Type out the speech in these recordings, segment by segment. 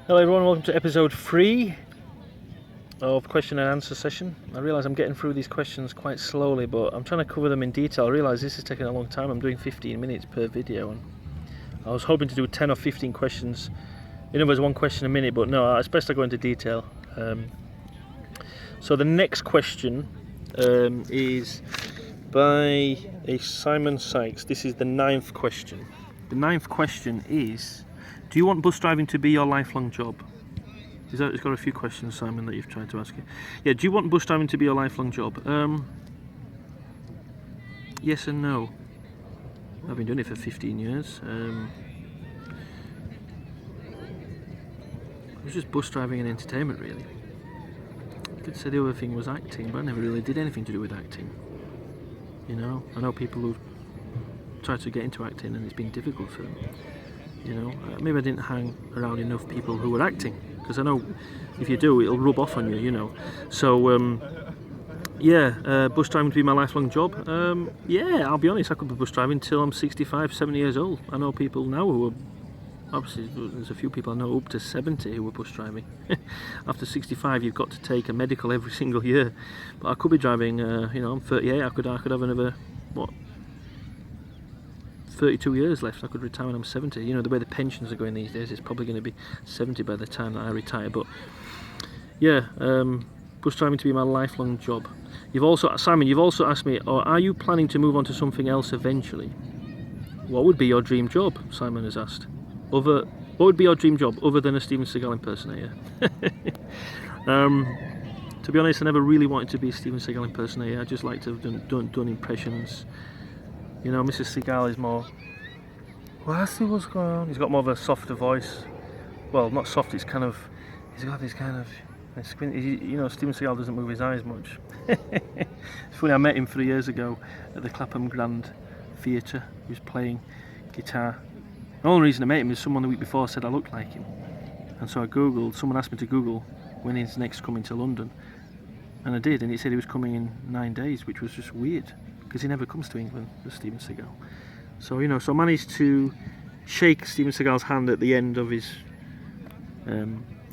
Hello everyone, welcome to episode 3 of question and answer session. I realise I'm getting through these questions quite slowly, but I'm trying to cover them in detail. I realise this is taking a long time. I'm doing 15 minutes per video, and I was hoping to do 10 or 15 questions. In other words, one question a minute, but no, it's best I go into detail. So the next question is by a Simon Sykes. This is the 9th question. The 9th question is, do you want bus driving to be your lifelong job? It's got a few questions, Simon, that you've tried to ask you. Yeah, do you want bus driving to be your lifelong job? Yes and no. I've been doing it for 15 years. It was just bus driving and entertainment, really. I could say the other thing was acting, but I never really did anything to do with acting. You know, I know people who tried to get into acting and it's been difficult for them. You know, maybe I didn't hang around enough people who were acting, because I know if you do, it'll rub off on you, you know. So, bus driving to be my lifelong job. Yeah, I'll be honest, I could be bus driving till I'm 65, 70 years old. I know people now who are, obviously, there's a few people I know up to 70 who are bus driving. After 65, you've got to take a medical every single year. But I could be driving, I'm 38, I could have another, 32 years left. I could retire when I'm 70. You know, the way the pensions are going these days, it's probably going to be 70 by the time that I retire. But yeah, bus driving to be my lifelong job. Simon, you've also asked me, are you planning to move on to something else eventually? What would be your dream job? Simon has asked. What would be your dream job other than a Steven Seagal impersonator? To be honest, I never really wanted to be a Steven Seagal impersonator. I just like to have done impressions. You know, Mr. Seagal is more, well, I see what's going on. He's got more of a softer voice. Well, not soft, it's kind of, he's got this kind of, you know, Steven Seagal doesn't move his eyes much. It's funny, I met him 3 years ago at the Clapham Grand Theatre. He was playing guitar. The only reason I met him is someone the week before said I looked like him. And so I googled, someone asked me to Google when he's next coming to London. And I did, and he said he was coming in 9 days, which was just weird, because he never comes to England, the Steven Seagal. So, you know, so I managed to shake Steven Seagal's hand at the end of his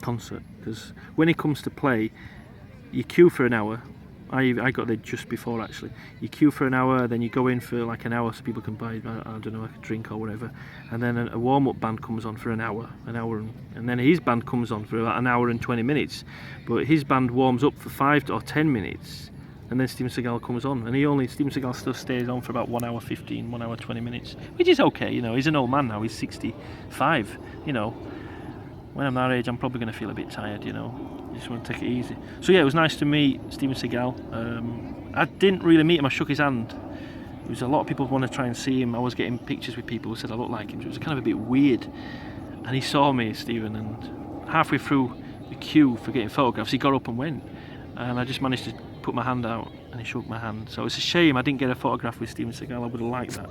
concert, because when he comes to play, you queue for an hour. I got there just before, actually. You queue for an hour, then you go in for like an hour so people can buy, I don't know, like a drink or whatever, and then a warm-up band comes on for an hour, and then his band comes on for about an hour and 20 minutes, but his band warms up for 5 or 10 minutes, and then Steven Seagal comes on, and Steven Seagal still stays on for about 1 hour 15, 1 hour 20 minutes, which is okay, you know. He's an old man now, he's 65, you know. When I'm that age, I'm probably going to feel a bit tired, you know. I just want to take it easy. So yeah, it was nice to meet Steven Seagal. I didn't really meet him, I shook his hand. There was a lot of people who want to try and see him. I was getting pictures with people who said I looked like him, so it was kind of a bit weird. And he saw me, Steven, and halfway through the queue for getting photographs, he got up and went. And I just managed to put my hand out, and he shook my hand. So it's a shame I didn't get a photograph with Steven Seagal. I would have liked that.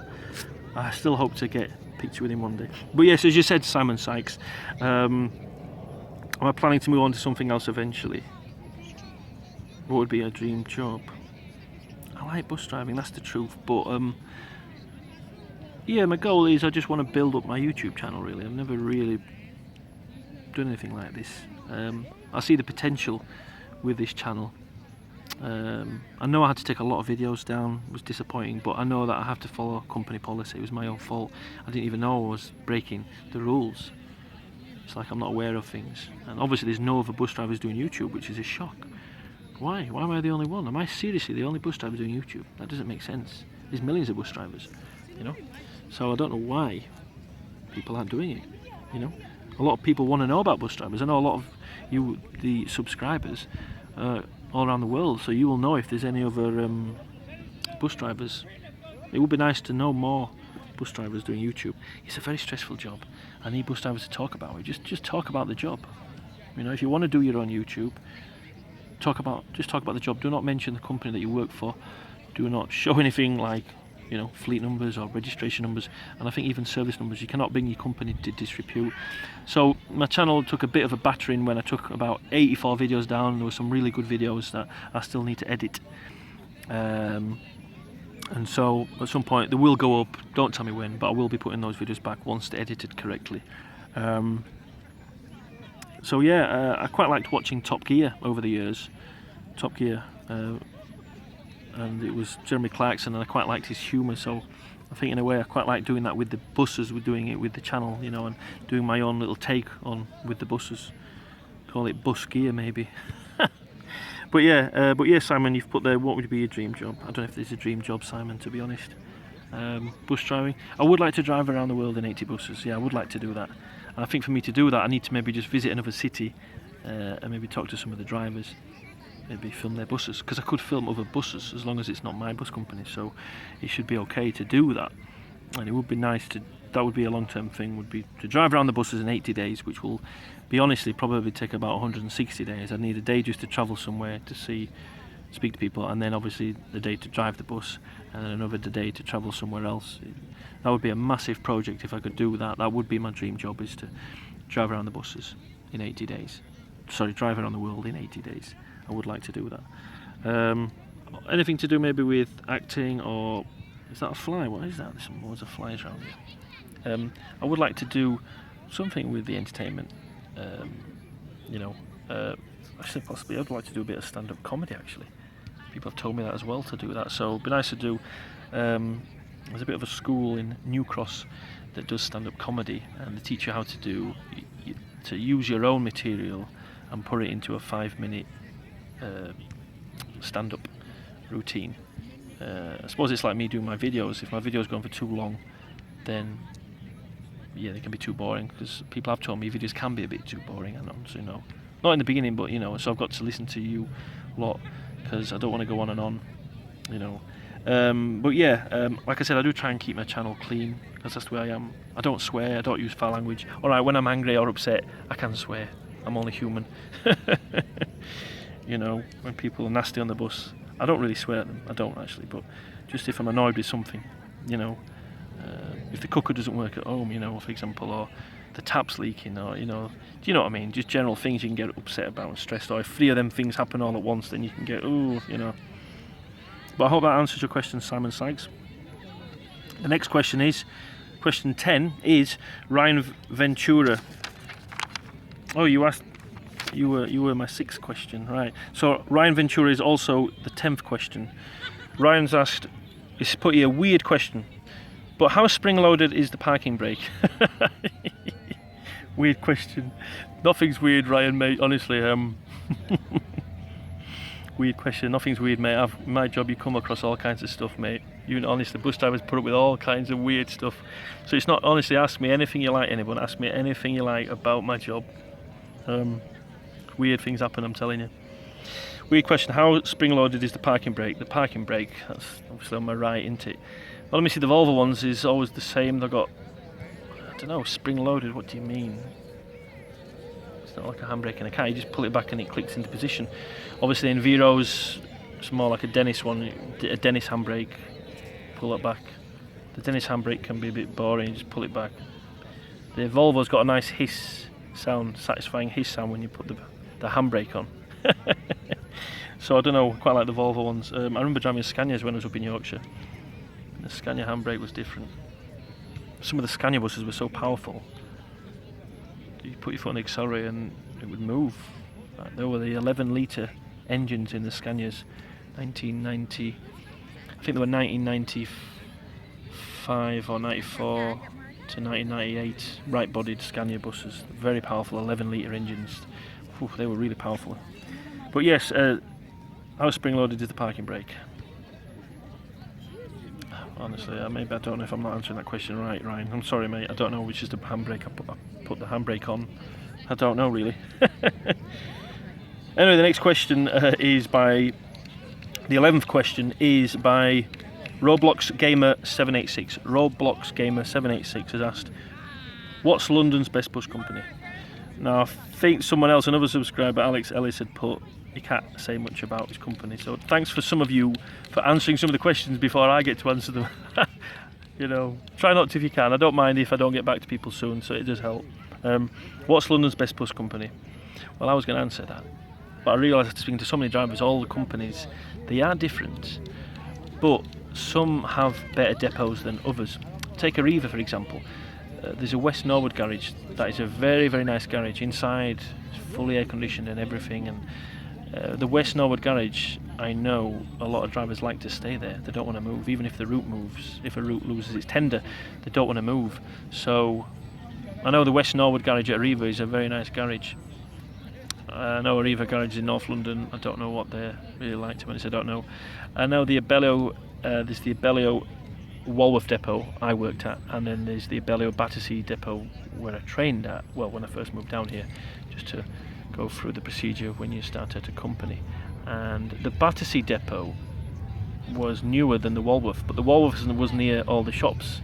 I still hope to get a picture with him one day. But yes, as you said, Simon Sykes, am I planning to move on to something else eventually? What would be a dream job? I like bus driving, that's the truth, but yeah, my goal is I just want to build up my YouTube channel, really. I've never really done anything like this. I see the potential with this channel. I know I had to take a lot of videos down, it was disappointing, but I know that I have to follow company policy. It was my own fault. I didn't even know I was breaking the rules. It's like I'm not aware of things. And obviously there's no other bus drivers doing YouTube, which is a shock. Why? Why am I the only one? Am I seriously the only bus driver doing YouTube? That doesn't make sense. There's millions of bus drivers, you know? So I don't know why people aren't doing it, you know? A lot of people want to know about bus drivers. I know a lot of you, the subscribers, all around the world, so you will know if there's any other bus drivers. It would be nice to know more bus drivers doing YouTube. It's a very stressful job. I need bus drivers to talk about it. Just talk about the job. You know, if you want to do your own YouTube, just talk about the job. Do not mention the company that you work for. Do not show anything like, you know, fleet numbers or registration numbers, and I think even service numbers. You cannot bring your company to disrepute. So my channel took a bit of a battering when I took about 84 videos down. There were some really good videos that I still need to edit, and so at some point they will go up. Don't tell me when, but I will be putting those videos back once they're edited correctly. So yeah, I quite liked watching Top Gear over the years. Top Gear, and it was Jeremy Clarkson, and I quite liked his humour. So I think in a way I quite like doing that with the buses. We're doing it with the channel, you know, and doing my own little take on with the buses. Call it Bus Gear maybe. But yeah, Simon, you've put there, what would be your dream job? I don't know if there's a dream job, Simon, to be honest. Bus driving. I would like to drive around the world in 80 buses. Yeah, I would like to do that. And I think for me to do that, I need to maybe just visit another city and maybe talk to some of the drivers. Maybe film their buses, because I could film other buses as long as it's not my bus company. So it should be okay to do that. And it would be nice to. That would be a long-term thing. Would be to drive around the buses in 80 days, which will be honestly probably take about 160 days. I'd need a day just to travel somewhere to speak to people, and then obviously the day to drive the bus, and then another day to travel somewhere else. That would be a massive project if I could do that. That would be my dream job, is to drive around the buses in 80 days. Sorry, drive around the world in 80 days. I would like to do that. Anything to do maybe with acting, or is that a fly? What is that? There's loads of flies around here. I would like to do something with the entertainment. You know, actually possibly I'd like to do a bit of stand-up comedy actually. People have told me that as well, to do that, so it'd be nice to do. There's a bit of a school in New Cross that does stand-up comedy, and they teach you how to use your own material and put it into a 5-minute stand-up routine. I suppose it's like me doing my videos. If my videos go on for too long, then yeah, they can be too boring, because people have told me videos can be a bit too boring, and so, you know, not in the beginning, but you know, so I've got to listen to you a lot, because I don't want to go on and on, you know. But yeah, like I said, I do try and keep my channel clean, because that's the way I am. I don't swear, I don't use foul language. Alright, when I'm angry or upset, I can swear. I'm only human. You know, when people are nasty on the bus, I don't really swear at them. I don't actually, but just if I'm annoyed with something, you know. If the cooker doesn't work at home, you know, for example, or the tap's leaking, or, you know, do you know what I mean? Just general things you can get upset about and stressed, or if 3 of them things happen all at once, then you can get, ooh, you know. But I hope that answers your question, Simon Sykes. The next question is, question 10 is Ryan Ventura. Oh, you asked, you were my 6th question, right? So Ryan Ventura is also the 10th question. Ryan's asked, he's put here a weird question. But how spring-loaded is the parking brake? Weird question. Nothing's weird, Ryan, mate. Honestly, weird question. Nothing's weird, mate. My job, you come across all kinds of stuff, mate. You honestly, bus drivers put up with all kinds of weird stuff. So it's not, honestly, ask me anything you like, anyone. Ask me anything you like about my job. Weird things happen, I'm telling you. Weird question. How spring-loaded is the parking brake? The parking brake, that's obviously on my right, isn't it? Well, let me see, the Volvo ones is always the same. They've got, I don't know, spring-loaded, what do you mean? It's not like a handbrake in a car, you just pull it back and it clicks into position. Obviously in Vero's, it's more like a Dennis one, a Dennis handbrake, pull it back. The Dennis handbrake can be a bit boring, you just pull it back. The Volvo's got a nice hiss sound, satisfying hiss sound when you put the handbrake on. So I don't know, quite like the Volvo ones. I remember driving Scanias when I was up in Yorkshire. The Scania handbrake was different. Some of the Scania buses were so powerful. You put your foot on the accelerator and it would move. There were the 11-litre engines in the Scanias. 1990, I think they were 1995 or 94 to 1998 right-bodied Scania buses. Very powerful 11-litre engines. Whew, they were really powerful. But yes, how spring-loaded is the parking brake? Honestly, maybe I don't know if I'm not answering that question right, Ryan. I'm sorry, mate. I don't know which is the handbrake. I put the handbrake on. I don't know, really. Anyway, the next question is by... The 11th question is by Roblox Gamer 786. Roblox Gamer 786 has asked, what's London's best bus company? Now, I think someone else, another subscriber, Alex Ellis, had put, he can't say much about his company. So thanks for some of you for answering some of the questions before I get to answer them. You know, try not to if you can. I don't mind if I don't get back to people soon, so it does help. What's London's best bus company? Well, I was going to answer that, but I realised after speaking to so many drivers, all the companies, they are different, but some have better depots than others. Take Arriva, for example. there's a West Norwood garage that is a very, very nice garage. Inside it's fully air conditioned and everything, and the West Norwood garage, I know a lot of drivers like to stay there. They don't want to move, even if the route moves. If a route loses its tender, they don't want to move. So I know the West Norwood garage at Arriva is a very nice garage. I know Arriva garage in North London. I don't know what they're really like, to be honest. I don't know. I know the Abellio, there's the Abellio Walworth depot I worked at, and then there's the Abellio Battersea depot where I trained at, well, when I first moved down here, just to go through the procedure when you start at a company. And the Battersea depot was newer than the Walworth, but the Walworth was near all the shops,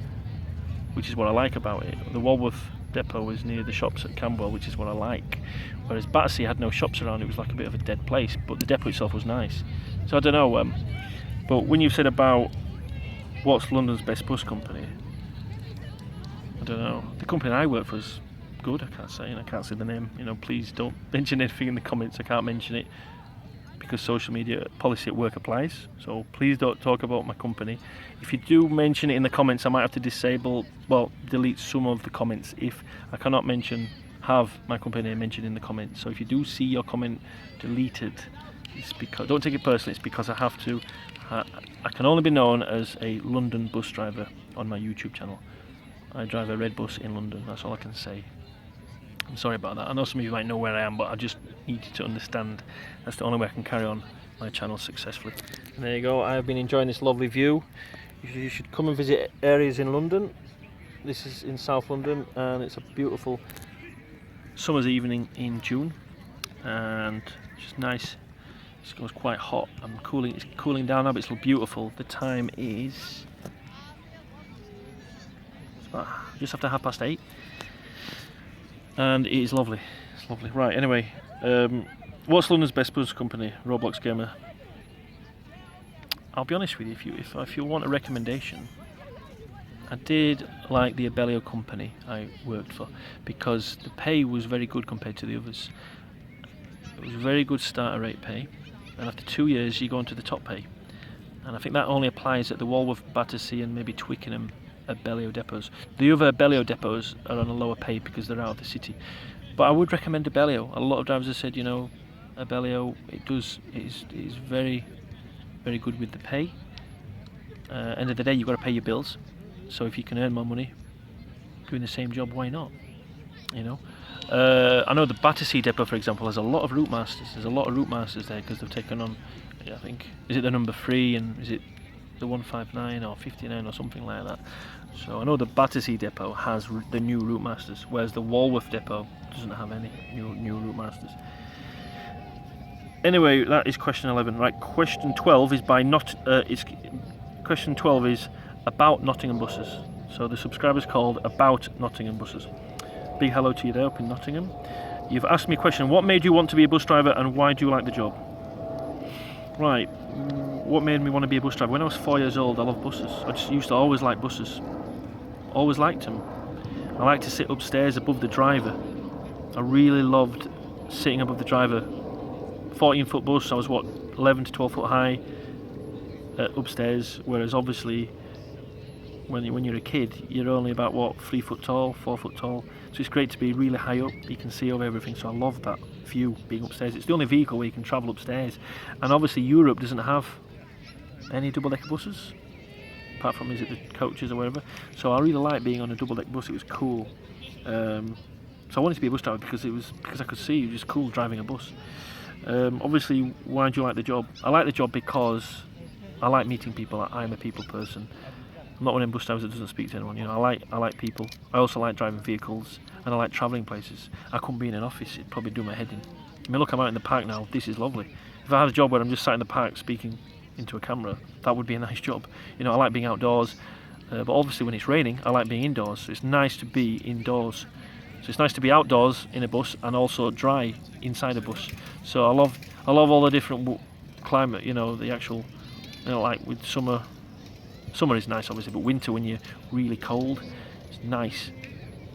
which is what I like about it. The Walworth depot was near the shops at Camberwell, which is what I like, whereas Battersea had no shops around. It was like a bit of a dead place, but the depot itself was nice. So I don't know, but when you said about what's London's best bus company, I don't know. The company I work for is good. I can't say, and I can't say the name. You know, please don't mention anything in the comments. I can't mention it because social media policy at work applies. So please don't talk about my company. If you do mention it in the comments, I might have to delete some of the comments if I cannot have my company name mentioned in the comments. So if you do see your comment deleted, it's because, don't take it personally, it's because I have to. I can only be known as a London bus driver on my YouTube channel. I drive a red bus in London, that's all I can say. I'm sorry about that. I know some of you might know where I am, but I just need you to understand that's the only way I can carry on my channel successfully. And there you go, I have been enjoying this lovely view. You should come and visit areas in London. This is in South London, and it's a beautiful summer's evening in June, and it's just nice. It goes quite hot. It's cooling down now, but it's beautiful. The time is just after 8:30, and it is lovely. It's lovely. Right. Anyway, what's London's best bus company? Roblox Gamer. I'll be honest with you. If you want a recommendation, I did like the Abellio company I worked for because the pay was very good compared to the others. It was very good starter rate pay. And after 2 years you go into the top pay, and I think that only applies at the Walworth, Battersea and maybe Twickenham Abellio depots. The other Abellio depots are on a lower pay because they're out of the city, but I would recommend Abellio. A lot of drivers have said, you know, Abellio, it is very, very good with the pay. End of the day, you've got to pay your bills, so if you can earn more money doing the same job, why not, you know. I know the Battersea depot, for example, has a lot of route masters. There's a lot of route masters there because they've taken on, I think, is it the number 3 and is it the 159 or 59 or something like that. So I know the Battersea depot has the new route masters, whereas the Walworth depot doesn't have any new route masters. Anyway, that is question 11. Right, question 12 is question 12 is about Nottingham buses. So the subscriber's called About Nottingham Buses. Big hello to you there up in Nottingham. You've asked me a question, what made you want to be a bus driver and why do you like the job? Right, what made me want to be a bus driver? When I was 4 years old, I loved buses. I just used to always like buses. Always liked them. I liked to sit upstairs above the driver. I really loved sitting above the driver. 14-foot bus, I was 11 to 12 foot high upstairs, whereas obviously when you're a kid, you're only about 3 foot tall, 4 foot tall. So it's great to be really high up. You can see over everything. So I love that view, being upstairs. It's the only vehicle where you can travel upstairs. And obviously Europe doesn't have any double-decker buses, apart from is it the coaches or whatever. So I really like being on a double-decker bus. It was cool. So I wanted to be a bus driver because I could see it was just cool driving a bus. Obviously, why do you like the job? I like the job because I like meeting people. I'm a people person. I'm not one of them bus drivers that doesn't speak to anyone. You know, I like people. I also like driving vehicles, and I like travelling places. I couldn't be in an office; it'd probably do my head in. I mean, look, I'm out in the park now. This is lovely. If I had a job where I'm just sat in the park speaking into a camera, that would be a nice job. You know, I like being outdoors, but obviously when it's raining, I like being indoors. So it's nice to be indoors. So it's nice to be outdoors in a bus and also dry inside a bus. So I love all the different climate. You know, the actual, you know, like with summer. Summer is nice, obviously, but winter when you're really cold, it's nice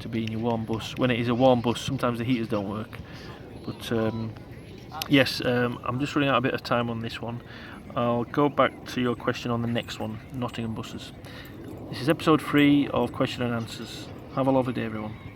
to be in your warm bus. When it is a warm bus, sometimes the heaters don't work. But yes, I'm just running out a bit of time on this one. I'll go back to your question on the next one, Nottingham buses. This is episode 3 of question and answers. Have a lovely day, everyone.